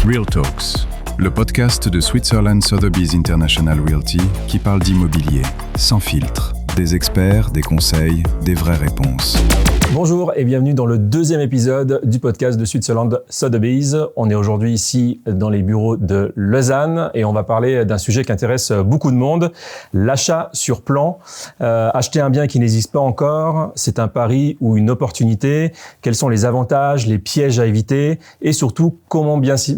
Real Talks, le podcast de Switzerland Sotheby's International Realty qui parle d'immobilier, sans filtre, des experts, des conseils, des vraies réponses. Bonjour et bienvenue dans le deuxième épisode du podcast de Switzerland Sotheby's. On est aujourd'hui ici dans les bureaux de Lausanne et on va parler d'un sujet qui intéresse beaucoup de monde, l'achat sur plan. Acheter un bien qui n'existe pas encore, c'est un pari ou une opportunité. Quels sont les avantages, les pièges à éviter et surtout comment bien s'y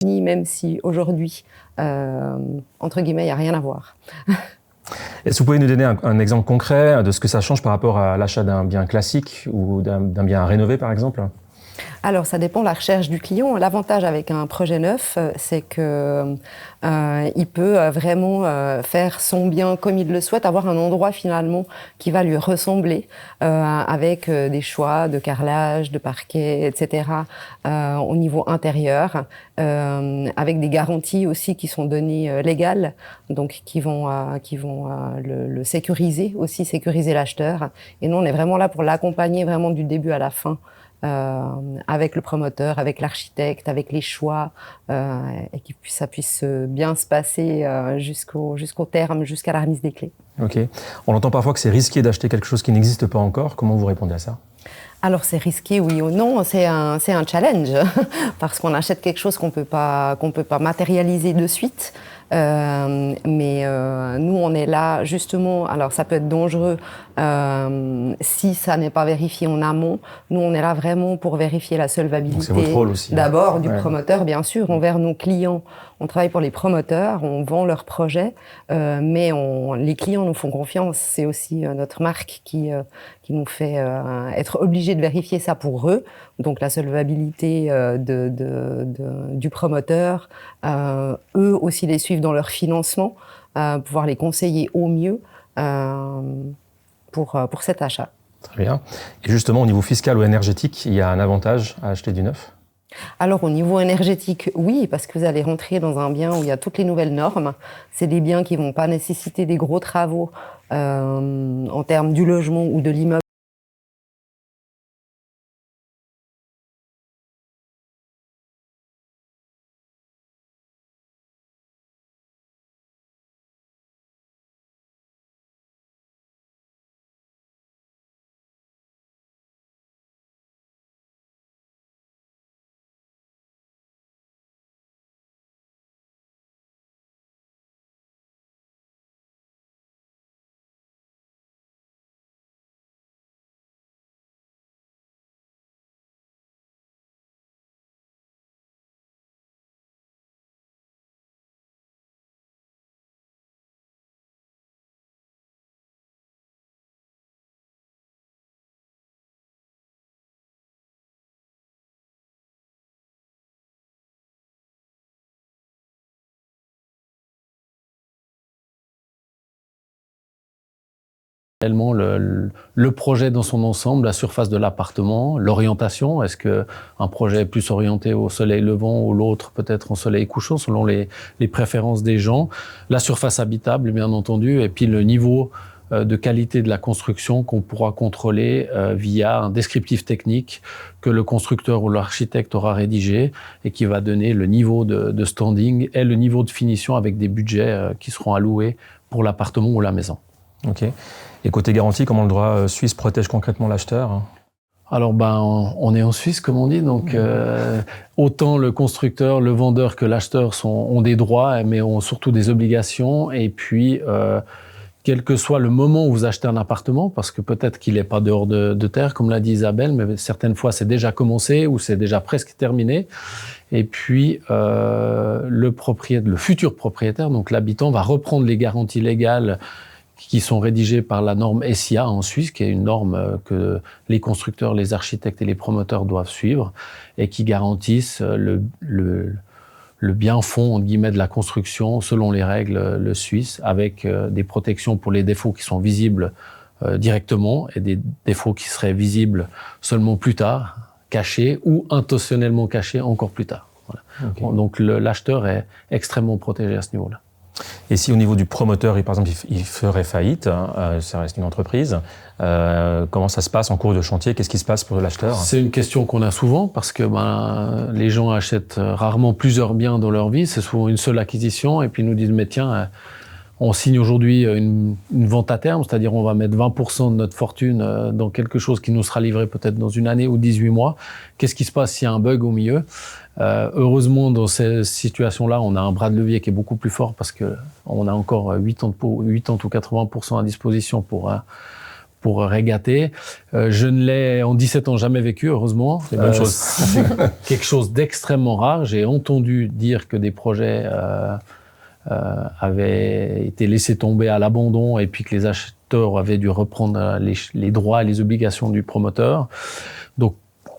Même si aujourd'hui, entre guillemets, il n'y a rien à voir. Est-ce que vous pouvez nous donner un exemple concret de ce que ça change par rapport à l'achat d'un bien classique ou d'un bien à rénover par exemple ? Alors, ça dépend de la recherche du client. L'avantage avec un projet neuf, c'est que il peut vraiment faire son bien comme il le souhaite, avoir un endroit finalement qui va lui ressembler, avec des choix de carrelage, de parquet, etc. Au niveau intérieur, avec des garanties aussi qui sont données légales, donc qui vont le sécuriser aussi, sécuriser l'acheteur. Et nous, on est vraiment là pour l'accompagner vraiment du début à la fin. Avec le promoteur, avec l'architecte, avec les choix, et que ça puisse bien se passer jusqu'au terme, jusqu'à la remise des clés. Ok. On entend parfois que c'est risqué d'acheter quelque chose qui n'existe pas encore. Comment vous répondez à ça ? Alors c'est risqué, oui ou non, c'est un challenge parce qu'on achète quelque chose qu'on peut pas matérialiser de suite. Mais nous on est là justement. Alors ça peut être dangereux si ça n'est pas vérifié en amont. Nous on est là vraiment pour vérifier la solvabilité. Donc c'est votre rôle aussi. D'abord du promoteur, bien sûr, envers nos clients. On travaille pour les promoteurs, on vend leurs projets, mais les clients nous font confiance. C'est aussi notre marque qui nous fait être obligés de vérifier ça pour eux. Donc la solvabilité du promoteur, eux aussi les suivre dans leur financement, pouvoir les conseiller au mieux pour cet achat. Très bien. Et justement, au niveau fiscal ou énergétique, il y a un avantage à acheter du neuf ? Alors au niveau énergétique, oui, parce que vous allez rentrer dans un bien où il y a toutes les nouvelles normes. C'est des biens qui ne vont pas nécessiter des gros travaux en termes du logement ou de l'immeuble. Réellement, le projet dans son ensemble, la surface de l'appartement, l'orientation. Est-ce qu'un projet est plus orienté au soleil levant ou l'autre peut-être au soleil couchant, selon les préférences des gens. La surface habitable, bien entendu, et puis le niveau de qualité de la construction qu'on pourra contrôler via un descriptif technique que le constructeur ou l'architecte aura rédigé et qui va donner le niveau de standing et le niveau de finition avec des budgets qui seront alloués pour l'appartement ou la maison. Ok. Et côté garantie, comment le droit suisse protège concrètement l'acheteur ? Alors, on est en Suisse, comme on dit, donc autant le constructeur, le vendeur que l'acheteur ont des droits, mais ont surtout des obligations. Et puis, quel que soit le moment où vous achetez un appartement, parce que peut-être qu'il n'est pas dehors de terre, comme l'a dit Isabelle, mais certaines fois, c'est déjà commencé ou c'est déjà presque terminé. Et puis, le futur propriétaire, donc l'habitant, va reprendre les garanties légales qui sont rédigées par la norme SIA en Suisse, qui est une norme que les constructeurs, les architectes et les promoteurs doivent suivre et qui garantissent le bien fond, entre guillemets, de la construction selon les règles suisses, avec des protections pour les défauts qui sont visibles directement et des défauts qui seraient visibles seulement plus tard, cachés ou intentionnellement cachés encore plus tard. Voilà. Okay. Donc l'acheteur est extrêmement protégé à ce niveau-là. Et si au niveau du promoteur, par exemple, il ferait faillite, ça reste une entreprise, comment ça se passe en cours de chantier ? Qu'est-ce qui se passe pour l'acheteur ? C'est une question qu'on a souvent parce que les gens achètent rarement plusieurs biens dans leur vie. C'est souvent une seule acquisition et puis ils nous disent « mais tiens, on signe aujourd'hui une vente à terme, c'est-à-dire on va mettre 20% de notre fortune dans quelque chose qui nous sera livré peut-être dans une année ou 18 mois. Qu'est-ce qui se passe s'il y a un bug au milieu ?» Heureusement, dans ces situations-là, on a un bras de levier qui est beaucoup plus fort parce que on a encore 80 ou 80% à disposition pour régater. Je ne l'ai en 17 ans jamais vécu, heureusement. C'est une bonne chose. C'est quelque chose d'extrêmement rare. J'ai entendu dire que des projets avaient été laissés tomber à l'abandon et puis que les acheteurs avaient dû reprendre les droits et les obligations du promoteur. Donc,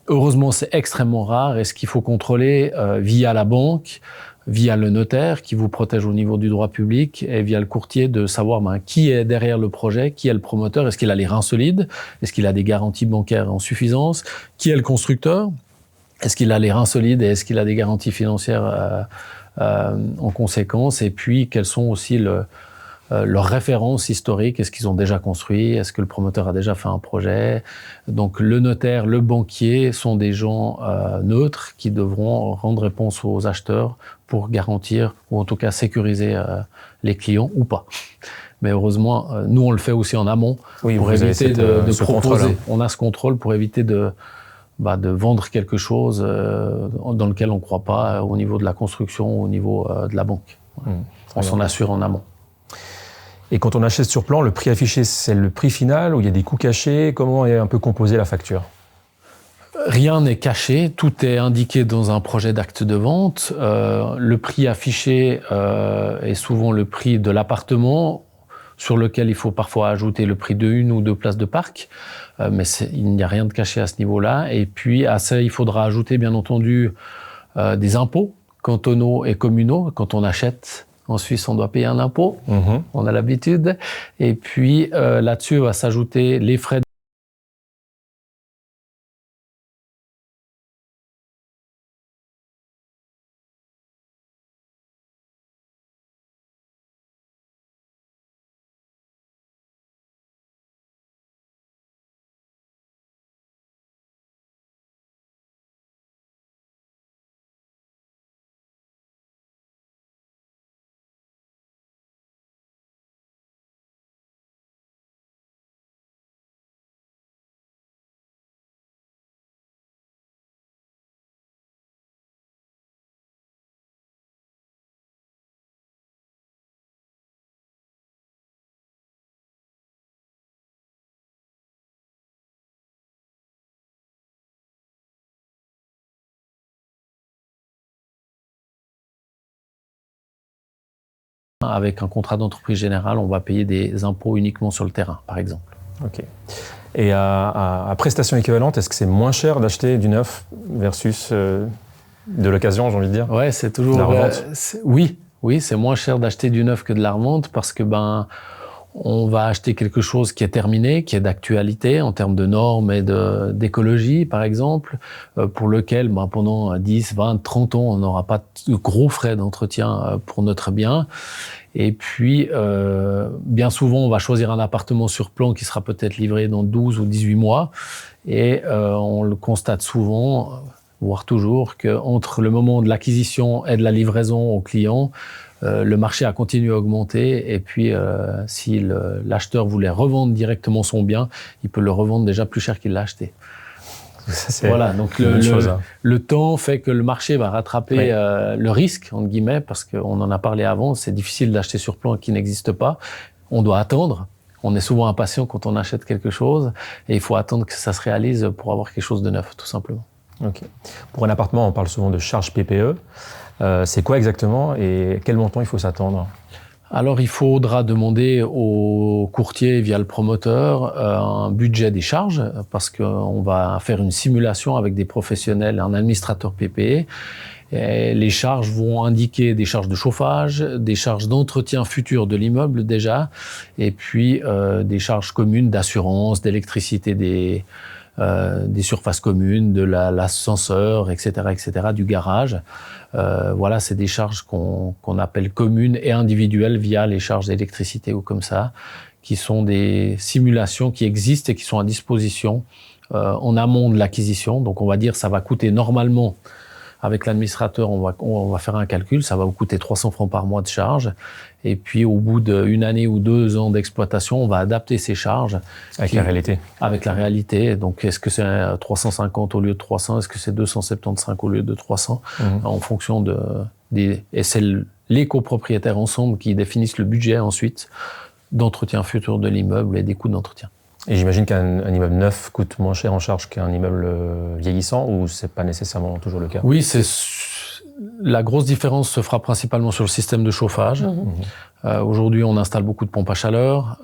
heureusement, c'est extrêmement rare et ce qu'il faut contrôler via la banque, via le notaire qui vous protège au niveau du droit public et via le courtier de savoir qui est derrière le projet, qui est le promoteur, est-ce qu'il a les reins solides, est-ce qu'il a des garanties bancaires en suffisance, qui est le constructeur, est-ce qu'il a les reins solides et est-ce qu'il a des garanties financières en conséquence et puis quelles sont aussi leurs références historiques, est-ce qu'ils ont déjà construit, est-ce que le promoteur a déjà fait un projet. Donc le notaire, le banquier sont des gens neutres qui devront rendre réponse aux acheteurs pour garantir ou en tout cas sécuriser les clients ou pas. Mais heureusement, nous on le fait aussi en amont pour éviter de proposer. Contrôle, hein. On a ce contrôle pour éviter de vendre quelque chose dans lequel on ne croit pas au niveau de la construction, au niveau de la banque. On s'en assure en amont. Et quand on achète sur plan, le prix affiché, c'est le prix final ou il y a des coûts cachés ? Comment est un peu composée la facture ? Rien n'est caché, tout est indiqué dans un projet d'acte de vente. Le prix affiché est souvent le prix de l'appartement, sur lequel il faut parfois ajouter le prix de une ou deux places de parc. Mais il n'y a rien de caché à ce niveau-là. Et puis à ça, il faudra ajouter bien entendu des impôts cantonaux et communaux quand on achète. En Suisse, on doit payer un impôt, on a l'habitude. Et puis là-dessus va s'ajouter les frais avec un contrat d'entreprise générale, on va payer des impôts uniquement sur le terrain, par exemple. Ok. Et à prestation équivalente, est-ce que c'est moins cher d'acheter du neuf versus de l'occasion, j'ai envie de dire ? Ouais, c'est toujours la revente. Oui, c'est moins cher d'acheter du neuf que de la revente parce que on va acheter quelque chose qui est terminé, qui est d'actualité en termes de normes et d'écologie, par exemple, pour lequel pendant 10, 20, 30 ans, on n'aura pas de gros frais d'entretien pour notre bien. Et puis, bien souvent, on va choisir un appartement sur plan qui sera peut-être livré dans 12 ou 18 mois. Et on le constate souvent, voire toujours, qu'entre le moment de l'acquisition et de la livraison au client, le marché a continué à augmenter. Et puis, si l'acheteur voulait revendre directement son bien, il peut le revendre déjà plus cher qu'il l'a acheté. Ça, voilà, donc le temps fait que le marché va rattraper le risque, entre guillemets, parce qu'on en a parlé avant, c'est difficile d'acheter sur plan qui n'existe pas. On doit attendre. On est souvent impatient quand on achète quelque chose et il faut attendre que ça se réalise pour avoir quelque chose de neuf, tout simplement. Ok. Pour un appartement, on parle souvent de charge PPE. C'est quoi exactement et quel montant il faut s'attendre ? Alors, il faudra demander au courtier via le promoteur un budget des charges parce qu'on va faire une simulation avec des professionnels, un administrateur PPE. Et les charges vont indiquer des charges de chauffage, des charges d'entretien futur de l'immeuble déjà, et puis des charges communes d'assurance, d'électricité des surfaces communes, de l'ascenseur, etc., du garage. Voilà, c'est des charges qu'on appelle communes et individuelles via les charges d'électricité ou comme ça, qui sont des simulations qui existent et qui sont à disposition en amont de l'acquisition. Donc on va dire ça va coûter normalement, avec l'administrateur, on va faire un calcul, ça va vous coûter 300 francs par mois de charge. Et puis, au bout d'une année ou 2 ans d'exploitation, on va adapter ces charges. Avec la réalité. Avec la réalité. Donc, est-ce que c'est 350 au lieu de 300? Est-ce que c'est 275 au lieu de 300? En fonction et c'est les copropriétaires ensemble qui définissent le budget ensuite d'entretien futur de l'immeuble et des coûts d'entretien. Et j'imagine qu'un immeuble neuf coûte moins cher en charge qu'un immeuble vieillissant, ou c'est pas nécessairement toujours le cas? Oui, la grosse différence se fera principalement sur le système de chauffage. Aujourd'hui, on installe beaucoup de pompes à chaleur.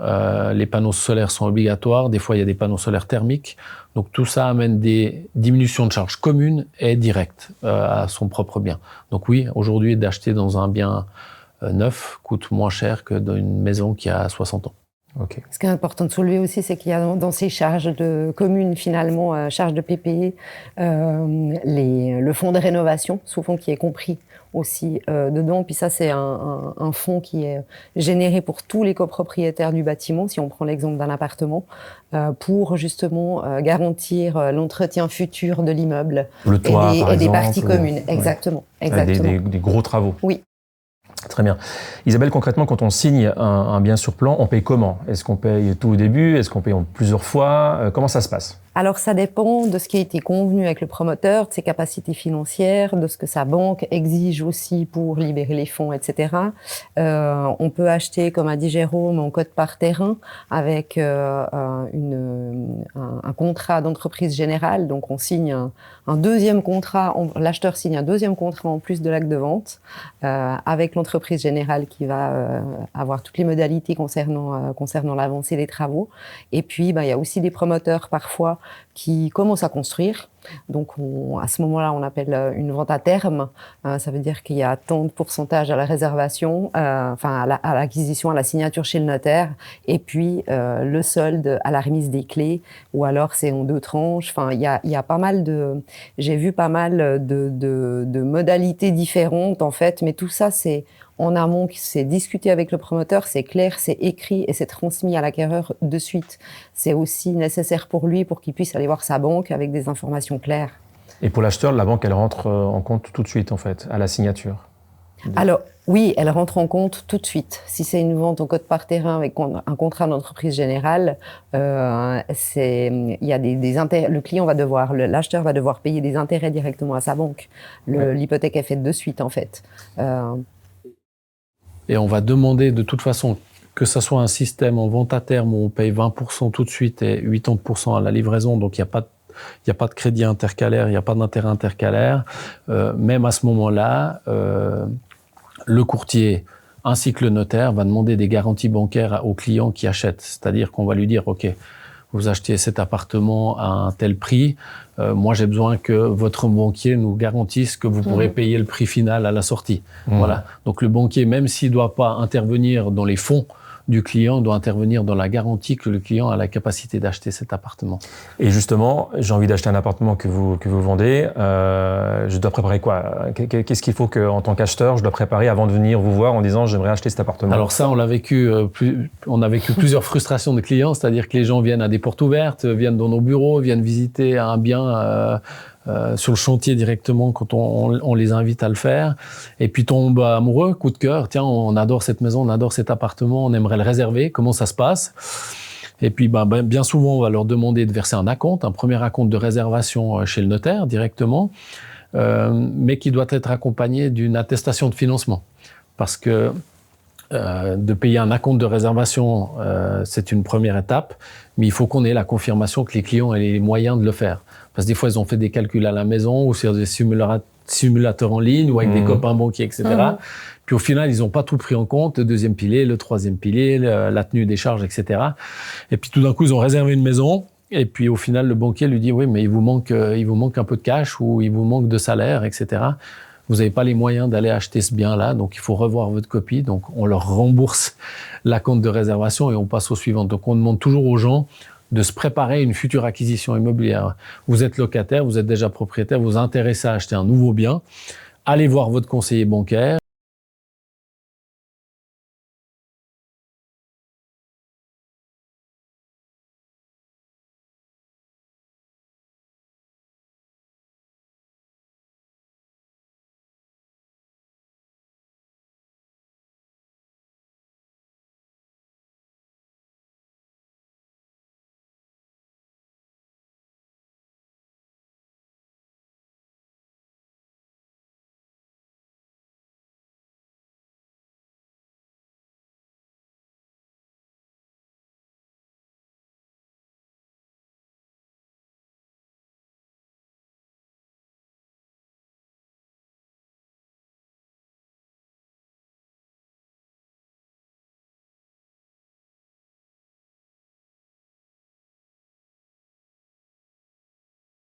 Les panneaux solaires sont obligatoires. Des fois, il y a des panneaux solaires thermiques. Donc, tout ça amène des diminutions de charges communes et directes à son propre bien. Donc oui, aujourd'hui, d'acheter dans un bien neuf coûte moins cher que dans une maison qui a 60 ans. Okay. Ce qui est important de soulever aussi, c'est qu'il y a dans ces charges de communes, finalement, charges de PPE, le fonds de rénovation, souvent qui est compris aussi dedans. Puis ça, c'est un fonds qui est généré pour tous les copropriétaires du bâtiment, si on prend l'exemple d'un appartement, pour justement garantir l'entretien futur de l'immeuble. Le toit, et des parties communes. Exactement. Des gros travaux. Oui. Très bien. Isabelle, concrètement, quand on signe un bien sur plan, on paye comment? Est-ce qu'on paye tout au début? Est-ce qu'on paye en plusieurs fois? Comment ça se passe? Alors, ça dépend de ce qui a été convenu avec le promoteur, de ses capacités financières, de ce que sa banque exige aussi pour libérer les fonds, etc. On peut acheter, comme a dit Jérôme, en code par terrain avec un contrat d'entreprise générale. Donc, on signe un deuxième contrat, l'acheteur signe un deuxième contrat en plus de l'acte de vente avec l'entreprise générale qui va avoir toutes les modalités concernant l'avancée des travaux. Et puis, il y a aussi des promoteurs parfois qui commencent à construire. Donc, à ce moment-là, on appelle une vente à terme. Ça veut dire qu'il y a tant de pourcentage à la réservation, à l'acquisition, à la signature chez le notaire, et puis le solde à la remise des clés, ou alors c'est en 2 tranches. Enfin, il y a pas mal j'ai vu pas mal de modalités différentes, en fait, mais tout ça, c'est en amont, c'est discuté avec le promoteur, c'est clair, c'est écrit et c'est transmis à l'acquéreur de suite. C'est aussi nécessaire pour lui pour qu'il puisse aller voir sa banque avec des informations claires. Et pour l'acheteur, la banque, elle rentre en compte tout de suite, en fait, à la signature? Alors, oui, elle rentre en compte tout de suite. Si c'est une vente en code par terrain avec un contrat d'entreprise générale, le client va devoir, l'acheteur va devoir payer des intérêts directement à sa banque. L'hypothèque est faite de suite, en fait. Et on va demander de toute façon que ce soit un système en vente à terme où on paye 20% tout de suite et 80% à la livraison, donc il n'y a pas de crédit intercalaire, il n'y a pas d'intérêt intercalaire. Même à ce moment-là, le courtier ainsi que le notaire va demander des garanties bancaires aux clients qui achètent. C'est-à-dire qu'on va lui dire, OK, vous achetez cet appartement à un tel prix, moi j'ai besoin que votre banquier nous garantisse que vous pourrez payer le prix final à la sortie. Voilà. Donc le banquier, même s'il ne doit pas intervenir dans les fonds du client doit intervenir dans la garantie que le client a la capacité d'acheter cet appartement. Et justement, j'ai envie d'acheter un appartement que vous vendez. Je dois préparer quoi? Qu'est-ce qu'il faut qu'en tant qu'acheteur, je dois préparer avant de venir vous voir en disant j'aimerais acheter cet appartement? Alors ça, on a vécu plusieurs frustrations de clients, c'est-à-dire que les gens viennent à des portes ouvertes, viennent dans nos bureaux, viennent visiter un bien sur le chantier directement quand on les invite à le faire, et puis tombent amoureux, coup de cœur, tiens, on adore cette maison, on adore cet appartement, on aimerait le réserver, comment ça se passe? Et puis bien souvent, on va leur demander de verser un acompte, un premier acompte de réservation chez le notaire directement, mais qui doit être accompagné d'une attestation de financement. Parce que de payer un acompte de réservation, c'est une première étape, mais il faut qu'on ait la confirmation que les clients aient les moyens de le faire. Parce que des fois, ils ont fait des calculs à la maison ou sur des simulateurs en ligne ou avec des copains banquiers, etc. Puis au final, ils n'ont pas tout pris en compte, le deuxième pilier, le troisième pilier, la tenue des charges, etc. Et puis tout d'un coup, ils ont réservé une maison. Et puis au final, le banquier lui dit « Oui, mais il vous manque un peu de cash ou il vous manque de salaire, etc. » Vous n'avez pas les moyens d'aller acheter ce bien-là, donc il faut revoir votre copie. Donc on leur rembourse l'acompte de réservation et on passe au suivant. Donc on demande toujours aux gens de se préparer à une future acquisition immobilière. Vous êtes locataire, vous êtes déjà propriétaire, vous vous intéressez à acheter un nouveau bien. Allez voir votre conseiller bancaire.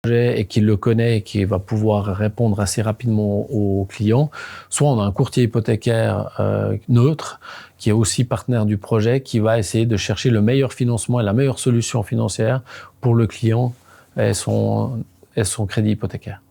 Et qui le connaît et qui va pouvoir répondre assez rapidement aux clients. Soit on a un courtier hypothécaire neutre qui est aussi partenaire du projet, qui va essayer de chercher le meilleur financement et la meilleure solution financière pour le client et son crédit hypothécaire.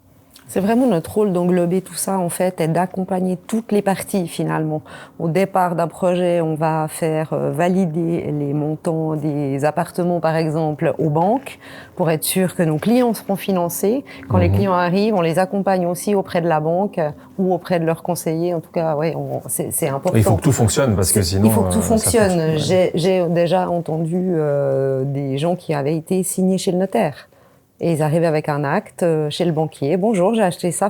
C'est vraiment notre rôle d'englober tout ça, en fait, et d'accompagner toutes les parties, finalement. Au départ d'un projet, on va faire valider les montants des appartements, par exemple, aux banques, pour être sûr que nos clients seront financés. Quand les clients arrivent, on les accompagne aussi auprès de la banque ou auprès de leur conseiller. En tout cas, ouais, c'est important. Il faut que tout fonctionne, parce que sinon... Il faut que tout fonctionne. J'ai déjà entendu des gens qui avaient été signés chez le notaire. Et ils arrivent avec un acte chez le banquier. Bonjour, j'ai acheté ça.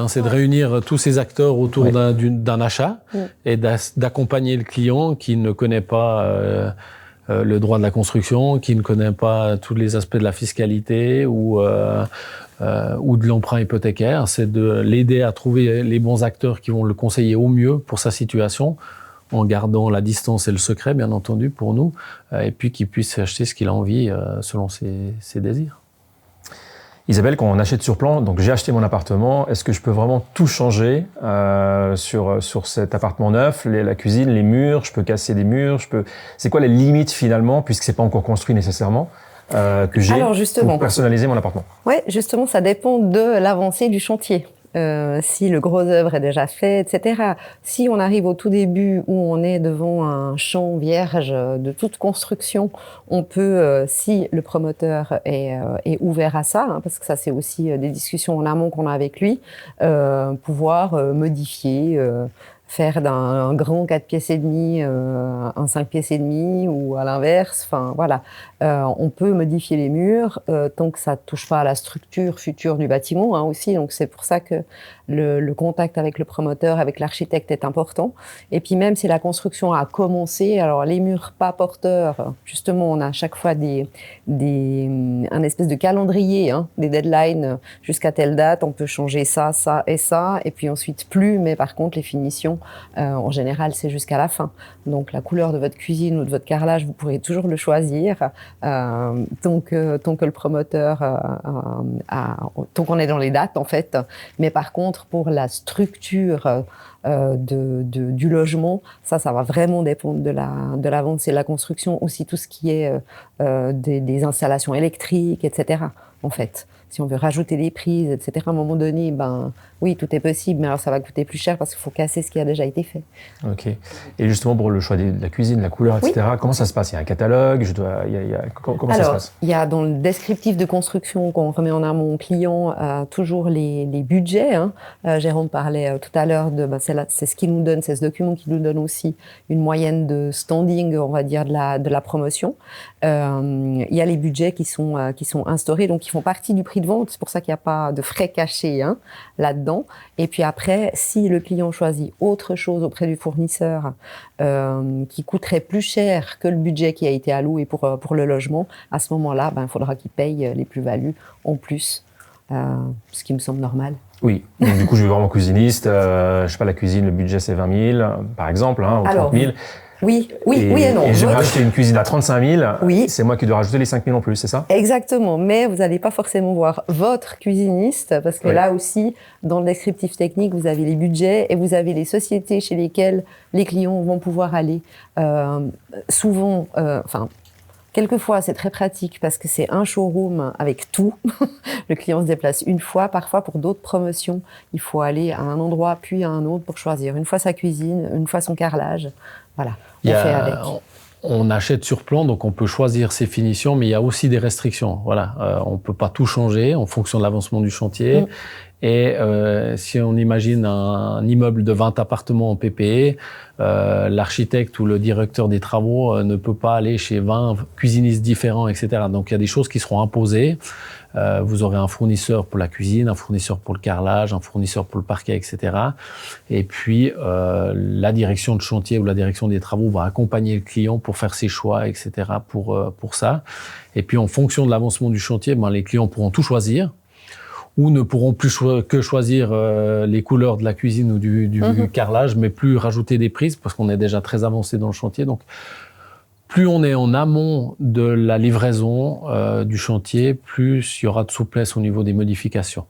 C'est de réunir tous ces acteurs autour d'un achat et d'accompagner le client qui ne connaît pas le droit de la construction, qui ne connaît pas tous les aspects de la fiscalité ou de l'emprunt hypothécaire. C'est de l'aider à trouver les bons acteurs qui vont le conseiller au mieux pour sa situation, en gardant la distance et le secret, bien entendu, pour nous, et puis qu'il puisse acheter ce qu'il a envie selon ses désirs. Isabelle, quand on achète sur plan, donc j'ai acheté mon appartement, est-ce que je peux vraiment tout changer sur cet appartement neuf, la cuisine, les murs, je peux casser des murs, c'est quoi les limites finalement, puisque c'est pas encore construit nécessairement, que j'ai pour personnaliser mon appartement? Oui, justement, ça dépend de l'avancée du chantier. Si le gros œuvre est déjà fait, etc. Si on arrive au tout début où on est devant un champ vierge de toute construction, on peut, si le promoteur est ouvert à ça, hein, parce que ça c'est aussi des discussions en amont qu'on a avec lui, pouvoir modifier, faire d'un grand 4 pièces et demi un 5 pièces et demi ou à l'inverse. Enfin voilà, on peut modifier les murs tant que ça touche pas à la structure future du bâtiment, hein, aussi. Donc c'est pour ça que le contact avec le promoteur, avec l'architecte est important. Et puis même si la construction a commencé, alors les murs pas porteurs, justement on a à chaque fois un espèce de calendrier, hein, des deadlines jusqu'à telle date, on peut changer ça, ça et ça, et puis ensuite plus, mais par contre les finitions client, en général, c'est jusqu'à la fin. Donc, la couleur de votre cuisine ou de votre carrelage, vous pourrez toujours le choisir tant que le promoteur, tant qu'on est dans les dates, en fait. Mais par contre, pour la structure du logement, ça va vraiment dépendre de la vente, c'est la construction, aussi tout ce qui est des installations électriques, etc. En fait, si on veut rajouter des prises, etc. À un moment donné, oui, tout est possible, mais alors ça va coûter plus cher parce qu'il faut casser ce qui a déjà été fait. Ok. Et justement pour le choix de la cuisine, la couleur, etc. Oui. Comment ça se passe ? Il y a un catalogue. Comment ça se passe ? Il y a dans le descriptif de construction qu'on remet en amont au client toujours les budgets. Jérôme parlait tout à l'heure c'est ce qui nous donne, c'est ce document qui nous donne aussi une moyenne de standing, on va dire de la promotion. Il y a les budgets qui sont instaurés, donc qui font partie du prix de vente. C'est pour ça qu'il n'y a pas de frais cachés là-dedans. Et puis après, si le client choisit autre chose auprès du fournisseur qui coûterait plus cher que le budget qui a été alloué pour le logement, à ce moment-là, il faudra qu'il paye les plus-values en plus, ce qui me semble normal. Oui, donc du coup, je vais voir mon cuisiniste. Je sais pas, la cuisine, le budget c'est 20 000, par exemple, ou 30 000. Oui et non. Et j'aimerais acheter une cuisine à 35 000, oui. C'est moi qui dois rajouter les 5 000 en plus, c'est ça ? Exactement, mais vous n'allez pas forcément voir votre cuisiniste, parce que là aussi, dans le descriptif technique, vous avez les budgets et vous avez les sociétés chez lesquelles les clients vont pouvoir aller. Souvent, quelquefois, c'est très pratique parce que c'est un showroom avec tout. Le client se déplace une fois. Parfois, pour d'autres promotions, il faut aller à un endroit puis à un autre pour choisir une fois sa cuisine, une fois son carrelage. Voilà, on fait avec. On achète sur plan, donc on peut choisir ses finitions, mais il y a aussi des restrictions. Voilà, on ne peut pas tout changer en fonction de l'avancement du chantier. Et si on imagine un immeuble de 20 appartements en PPE, l'architecte ou le directeur des travaux ne peut pas aller chez 20 cuisinistes différents, etc. Donc il y a des choses qui seront imposées. Vous aurez un fournisseur pour la cuisine, un fournisseur pour le carrelage, un fournisseur pour le parquet, etc. Et puis la direction de chantier ou la direction des travaux va accompagner le client pour faire ses choix, etc. pour ça. Et puis en fonction de l'avancement du chantier, les clients pourront tout choisir, ou ne pourront plus que choisir les couleurs de la cuisine ou du carrelage, mais plus rajouter des prises parce qu'on est déjà très avancé dans le chantier. Donc, plus on est en amont de la livraison du chantier, plus il y aura de souplesse au niveau des modifications.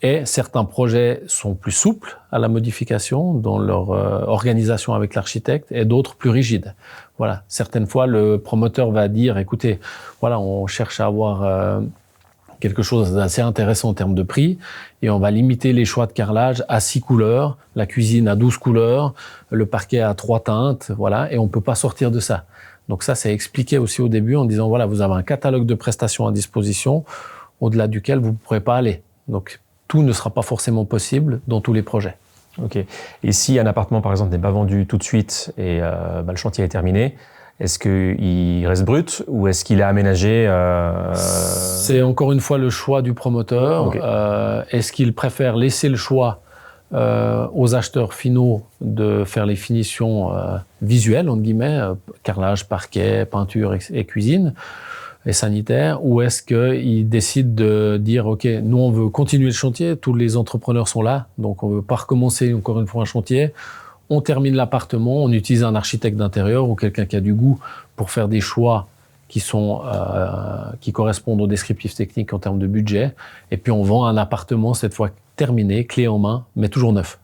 Et certains projets sont plus souples à la modification dans leur organisation avec l'architecte et d'autres plus rigides. Voilà. Certaines fois, le promoteur va dire, écoutez, voilà, on cherche à avoir quelque chose d'assez intéressant en termes de prix, et on va limiter les choix de carrelage à 6 couleurs, la cuisine à 12 couleurs, le parquet à 3 teintes, voilà, et on peut pas sortir de ça. Donc ça, c'est expliqué aussi au début en disant, voilà, vous avez un catalogue de prestations à disposition, au-delà duquel vous ne pourrez pas aller. Donc tout ne sera pas forcément possible dans tous les projets. Ok. Et si un appartement, par exemple, n'est pas vendu tout de suite et le chantier est terminé, est-ce qu'il reste brut ou est-ce qu'il est aménagé C'est encore une fois le choix du promoteur. Okay. Est-ce qu'il préfère laisser le choix aux acheteurs finaux de faire les finitions visuelles, entre guillemets, carrelage, parquet, peinture et cuisine et sanitaire, ou est-ce qu'il décide de dire, OK, nous on veut continuer le chantier, tous les entrepreneurs sont là, donc on ne veut pas recommencer encore une fois un chantier. On termine l'appartement, on utilise un architecte d'intérieur ou quelqu'un qui a du goût pour faire des choix qui correspondent aux descriptifs techniques en termes de budget. Et puis on vend un appartement, cette fois terminé, clé en main, mais toujours neuf.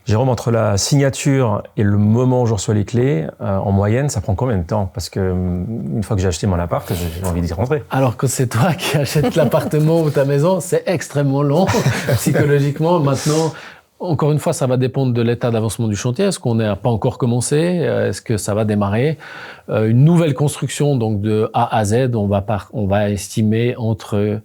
Jérôme, entre la signature et le moment où je reçois les clés, en moyenne, ça prend combien de temps ? Parce que une fois que j'ai acheté mon appart, j'ai envie d'y rentrer. Alors que c'est toi qui achètes l'appartement ou ta maison, c'est extrêmement long psychologiquement. Maintenant, encore une fois, ça va dépendre de l'état d'avancement du chantier. Est-ce qu'on n'a pas encore commencé ? Est-ce que ça va démarrer ? Une nouvelle construction, donc de A à Z, on va estimer entre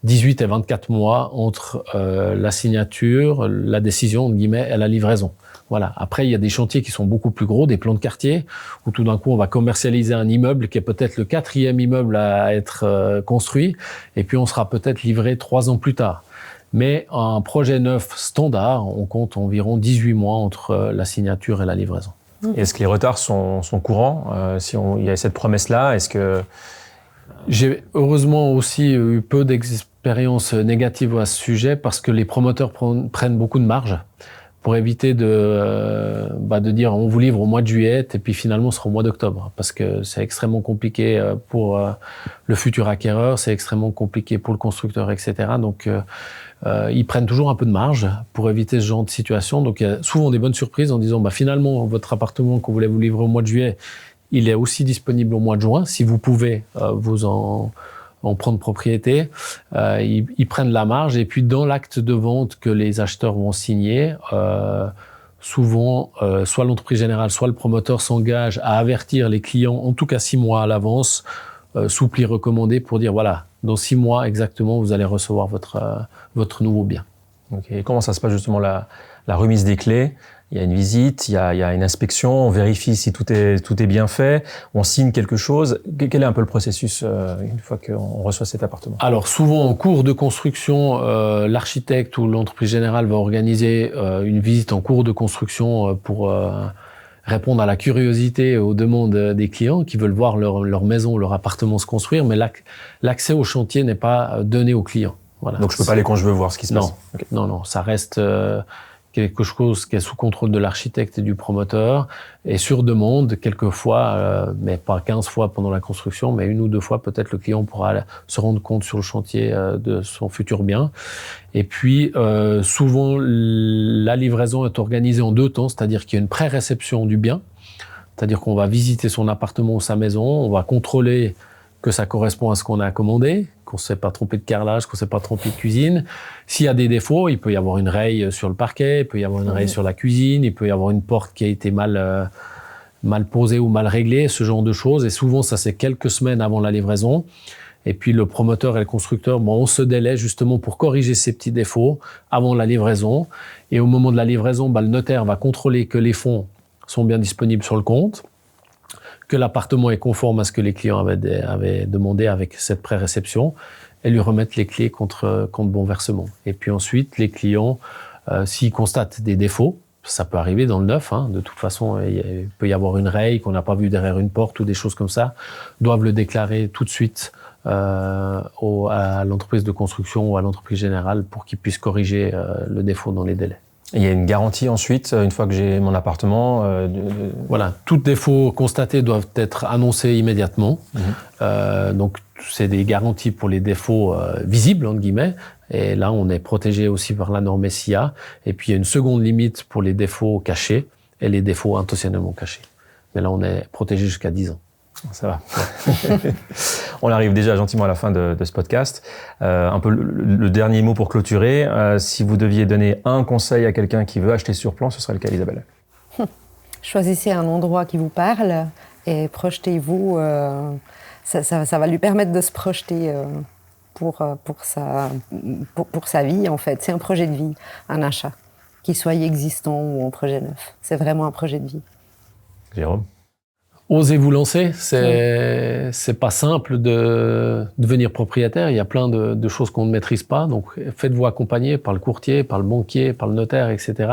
18 et 24 mois entre la signature, la décision, entre guillemets, et la livraison. Voilà. Après, il y a des chantiers qui sont beaucoup plus gros, des plans de quartier, où tout d'un coup, on va commercialiser un immeuble qui est peut-être le 4e immeuble à être construit, et puis on sera peut-être livré 3 ans plus tard. Mais un projet neuf standard, on compte environ 18 mois entre la signature et la livraison. Est-ce que les retards sont courants ? Si il y a cette promesse-là, est-ce que... J'ai heureusement aussi eu peu d'expériences négatives à ce sujet parce que les promoteurs prennent beaucoup de marge. pour éviter de dire on vous livre au mois de juillet et puis finalement ce sera au mois d'octobre, parce que c'est extrêmement compliqué pour le futur acquéreur, c'est extrêmement compliqué pour le constructeur, etc. Donc ils prennent toujours un peu de marge pour éviter ce genre de situation. Donc il y a souvent des bonnes surprises en disant finalement votre appartement qu'on voulait vous livrer au mois de juillet, il est aussi disponible au mois de juin si vous pouvez vous en prendre propriété. Ils prennent la marge, et puis dans l'acte de vente que les acheteurs vont signer, souvent soit l'entreprise générale soit le promoteur s'engage à avertir les clients en tout cas 6 mois à l'avance, sous pli recommandé, pour dire voilà, dans 6 mois exactement vous allez recevoir votre nouveau bien. Okay. Et comment ça se passe justement la remise des clés? Il y a une visite, il y a une inspection, on vérifie si tout est bien fait, on signe quelque chose. Quel est un peu le processus une fois qu'on reçoit cet appartement? Alors souvent en cours de construction, l'architecte ou l'entreprise générale va organiser une visite en cours de construction pour répondre à la curiosité et aux demandes des clients qui veulent voir leur maison, leur appartement se construire, mais l'accès au chantier n'est pas donné aux clients. Voilà. Donc je peux pas aller quand je veux voir ce qui se passe? Okay. Non, ça reste quelque chose qui est sous contrôle de l'architecte et du promoteur, et sur demande, quelquefois, mais pas 15 fois pendant la construction, mais 1 ou 2 fois, peut-être le client pourra se rendre compte sur le chantier de son futur bien. Et puis, souvent, la livraison est organisée en 2 temps, c'est-à-dire qu'il y a une pré-réception du bien, c'est-à-dire qu'on va visiter son appartement ou sa maison, on va contrôler que ça correspond à ce qu'on a commandé, qu'on ne s'est pas trompé de carrelage, qu'on ne s'est pas trompé de cuisine. S'il y a des défauts, il peut y avoir une raye sur le parquet, il peut y avoir une raye sur la cuisine, il peut y avoir une porte qui a été mal posée ou mal réglée, ce genre de choses. Et souvent, ça c'est quelques semaines avant la livraison. Et puis le promoteur et le constructeur ont ce délai justement pour corriger ces petits défauts avant la livraison. Et au moment de la livraison, le notaire va contrôler que les fonds sont bien disponibles sur le compte, que l'appartement est conforme à ce que les clients avaient demandé avec cette pré-réception, et lui remettre les clés contre bon versement. Et puis ensuite, les clients, s'ils constatent des défauts, ça peut arriver dans le neuf, de toute façon, il peut y avoir une raye qu'on n'a pas vue derrière une porte ou des choses comme ça, doivent le déclarer tout de suite à l'entreprise de construction ou à l'entreprise générale pour qu'ils puissent corriger le défaut dans les délais. Et il y a une garantie ensuite, une fois que j'ai mon appartement Voilà, tous défauts constatés doivent être annoncés immédiatement. Donc, c'est des garanties pour les défauts visibles, entre guillemets. Et là, on est protégé aussi par la norme SIA. Et puis, il y a une seconde limite pour les défauts cachés et les défauts intentionnellement cachés. Mais là, on est protégé jusqu'à 10 ans. Ça va. On arrive déjà gentiment à la fin de ce podcast. Un peu le dernier mot pour clôturer. Si vous deviez donner un conseil à quelqu'un qui veut acheter sur plan, ce serait lequel, Isabelle? Choisissez un endroit qui vous parle et projetez-vous. Ça va lui permettre de se projeter pour sa vie, en fait. C'est un projet de vie, un achat, qu'il soit existant ou en projet neuf. C'est vraiment un projet de vie. Jérôme? Osez vous lancer, c'est pas simple de devenir propriétaire, il y a plein de choses qu'on ne maîtrise pas, donc faites-vous accompagner par le courtier, par le banquier, par le notaire, etc.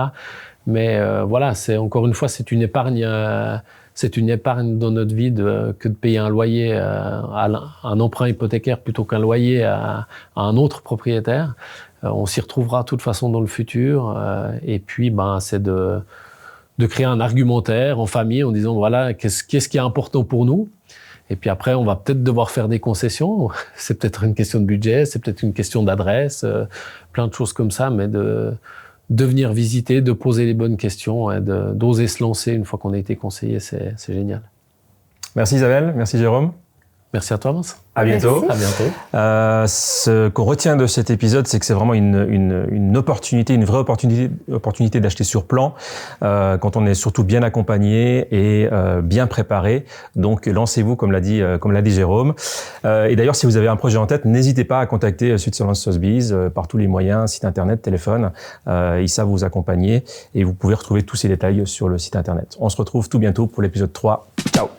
Mais voilà, encore une fois, c'est une épargne dans notre vie que de payer un loyer, un emprunt hypothécaire plutôt qu'un loyer à un autre propriétaire. On s'y retrouvera de toute façon dans le futur, et puis c'est de créer un argumentaire en famille en disant voilà, qu'est-ce qui est important pour nous. Et puis après, on va peut-être devoir faire des concessions. C'est peut-être une question de budget, c'est peut-être une question d'adresse, plein de choses comme ça, mais de venir visiter, de poser les bonnes questions, et d'oser se lancer une fois qu'on a été conseillé, c'est génial. Merci Isabelle, merci Jérôme. Merci à toi, Vince. À bientôt. Merci. À bientôt. Ce qu'on retient de cet épisode, c'est que c'est vraiment une opportunité, une vraie opportunité d'acheter sur plan, quand on est surtout bien accompagné et bien préparé. Donc, lancez-vous, comme l'a dit Jérôme. Et d'ailleurs, si vous avez un projet en tête, n'hésitez pas à contacter Switzerland Sotheby's par tous les moyens, site internet, téléphone. Ils savent vous accompagner et vous pouvez retrouver tous ces détails sur le site internet. On se retrouve tout bientôt pour l'épisode 3. Ciao.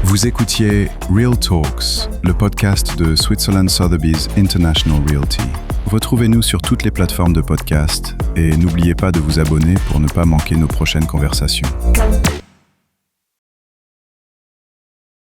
Vous écoutiez Real Talks, le podcast de Switzerland Sotheby's International Realty. Retrouvez-nous sur toutes les plateformes de podcast et n'oubliez pas de vous abonner pour ne pas manquer nos prochaines conversations.